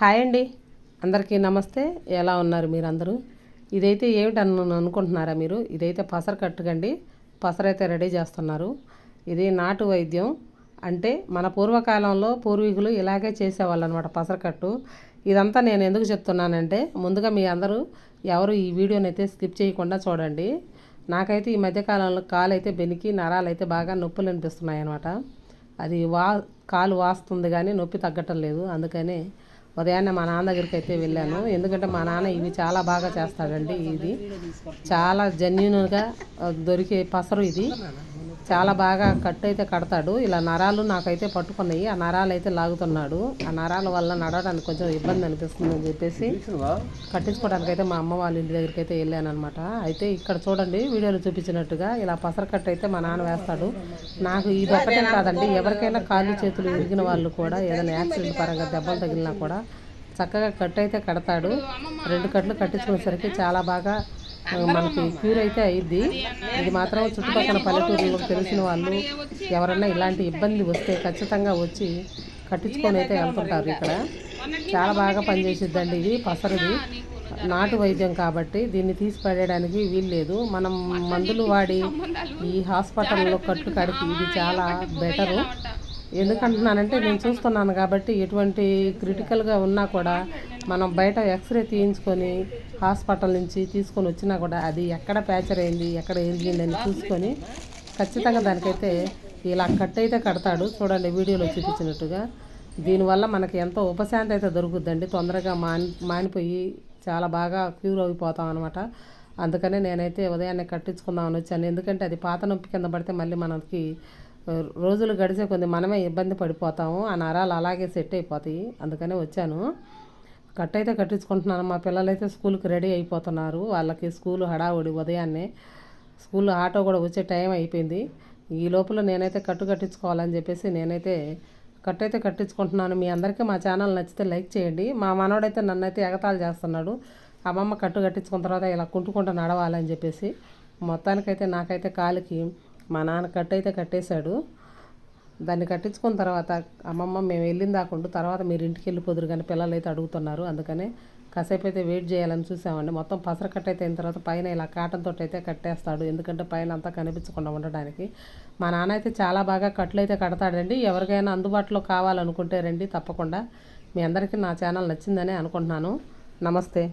Hi అండి, అందరికీ నమస్తే. ఎలా ఉన్నారు మీరందరూ? ఇదైతే ఏమిటని అనుకుంటున్నారా మీరు? ఇదైతే పసర కట్టుకండి. పసరైతే రెడీ చేస్తున్నారు. ఇది నాటు వైద్యం. అంటే మన పూర్వకాలంలో పూర్వీకులు ఇలాగే చేసేవాళ్ళు అనమాట పసరకట్టు. ఇదంతా నేను ఎందుకు చెప్తున్నానంటే, ముందుగా మీ అందరూ ఎవరు ఈ వీడియోని అయితే స్కిప్ చేయకుండా చూడండి. నాకైతే ఈ మధ్యకాలంలో కాలు అయితే బెనికి నరాలైతే బాగా నొప్పులు అనిపిస్తున్నాయి అనమాట. అది కాలు వాస్తుంది కానీ నొప్పి తగ్గటం లేదు. అందుకని ఉదయాన్నే మా నాన్న దగ్గరికి అయితే వెళ్ళాను. ఎందుకంటే మా నాన్న ఇవి చాలా బాగా చేస్తాడండి. ఇది చాలా జెన్యున్గా దొరికే పసరు. ఇది చాలా బాగా కట్టు అయితే కడతాడు. ఇలా నరాలు నాకైతే పట్టుకున్నాయి. ఆ నరాలు అయితే లాగుతున్నాడు. ఆ నరాల వల్ల నడవడానికి కొంచెం ఇబ్బంది అనిపిస్తుంది అని చెప్పేసి కట్టించుకోవడానికి అయితే మా అమ్మ వాళ్ళ ఇంటి దగ్గరికి అయితే వెళ్ళాను అనమాట. అయితే ఇక్కడ చూడండి, వీడియోలో చూపించినట్టుగా ఇలా పసర కట్టు అయితే మా నాన్న వేస్తాడు. నాకు ఇది ఒక్కటే కాదండి, ఎవరికైనా కాళ్ళు చేతులు విరిగిన వాళ్ళు కూడా ఏదైనా యాక్సిడెంట్ పరంగా దెబ్బలు తగిలినా కూడా చక్కగా కట్టు అయితే కడతాడు. 2 కట్లు కట్టించుకునేసరికి చాలా బాగా మనకి క్యూర్ అయితే అయ్యిద్ది. ఇది మాత్రం చుట్టుపక్కల పల్లెటూరులో తెలిసిన వాళ్ళు ఎవరన్నా ఇలాంటి ఇబ్బంది వస్తే ఖచ్చితంగా వచ్చి కట్టించుకొని అయితే వెళ్తుంటారు. ఇక్కడ చాలా బాగా పనిచేసిద్దండి. ఇది పసరది నాటు వైద్యం కాబట్టి దీన్ని తీసి పడేయడానికి వీల్లేదు. మనం మందులు వాడి ఈ హాస్పిటల్లో కట్టు కడితే ఇది చాలా బెటరు. ఎందుకంటున్నానంటే నేను చూస్తున్నాను కాబట్టి ఎటువంటి క్రిటికల్గా ఉన్నా కూడా మనం బయట ఎక్స్రే తీయించుకొని హాస్పిటల్ నుంచి తీసుకొని వచ్చినా కూడా అది ఎక్కడ ప్యాచర్ అయింది, ఎక్కడ ఎరిగిందని చూసుకొని ఖచ్చితంగా దానికైతే ఇలా కట్ అయితే కడతాడు. చూడండి వీడియోలో చూపించినట్టుగా. దీనివల్ల మనకి ఎంతో ఉపశాంతి అయితే దొరుకుద్దండి. తొందరగా మానిపోయి చాలా బాగా క్యూర్ అయిపోతాం అనమాట. అందుకనే నేనైతే ఉదయాన్నే కట్టించుకుందామని వచ్చాను. ఎందుకంటే అది పాత నొప్పి కింద పడితే మళ్ళీ మనకి రోజులు గడిచే కొద్ది మనమే ఇబ్బంది పడిపోతాము. ఆ నరాలు అలాగే సెట్ అయిపోతాయి. అందుకనే వచ్చాను. కట్ అయితే కట్టించుకుంటున్నాను. మా పిల్లలైతే స్కూల్కి రెడీ అయిపోతున్నారు. వాళ్ళకి స్కూల్ హడావుడి ఉదయాన్నే. స్కూల్ ఆటో కూడా వచ్చే టైం అయిపోయింది. ఈ లోపల నేనైతే కట్టించుకోవాలని చెప్పేసి నేనైతే కట్ అయితే కట్టించుకుంటున్నాను. మీ అందరికీ మా ఛానల్ నచ్చితే లైక్ చేయండి. మా మనోడైతే నన్నైతే ఎగతాళి చేస్తున్నాడు. అమ్మమ్మ కట్టించుకున్న తర్వాత ఇలా కుంటుకుంటూ నడవాలని చెప్పేసి. మొత్తానికైతే నాకైతే కాలికి మా నాన్న కట్ అయితే కట్టేశాడు. దాన్ని కట్టించుకున్న తర్వాత అమ్మమ్మ మేము వెళ్ళిన దాకుండా తర్వాత మీరు ఇంటికి వెళ్ళిపోదురు కానీ పిల్లలు అయితే అడుగుతున్నారు. అందుకనే కాసేపు అయితే వెయిట్ చేయాలని చూసామండి. మొత్తం పసర కట్ అయితే అయిన తర్వాత పైన ఇలా కాటన్ తోటి అయితే కట్టేస్తాడు. ఎందుకంటే పైన అంతా కనిపించకుండా ఉండడానికి. మా నాన్న అయితే చాలా బాగా కట్లు అయితే కడతాడండి. ఎవరికైనా అందుబాటులో కావాలనుకుంటే రండి తప్పకుండా. మీ అందరికీ నా ఛానల్ నచ్చిందనే అనుకుంటున్నాను. నమస్తే.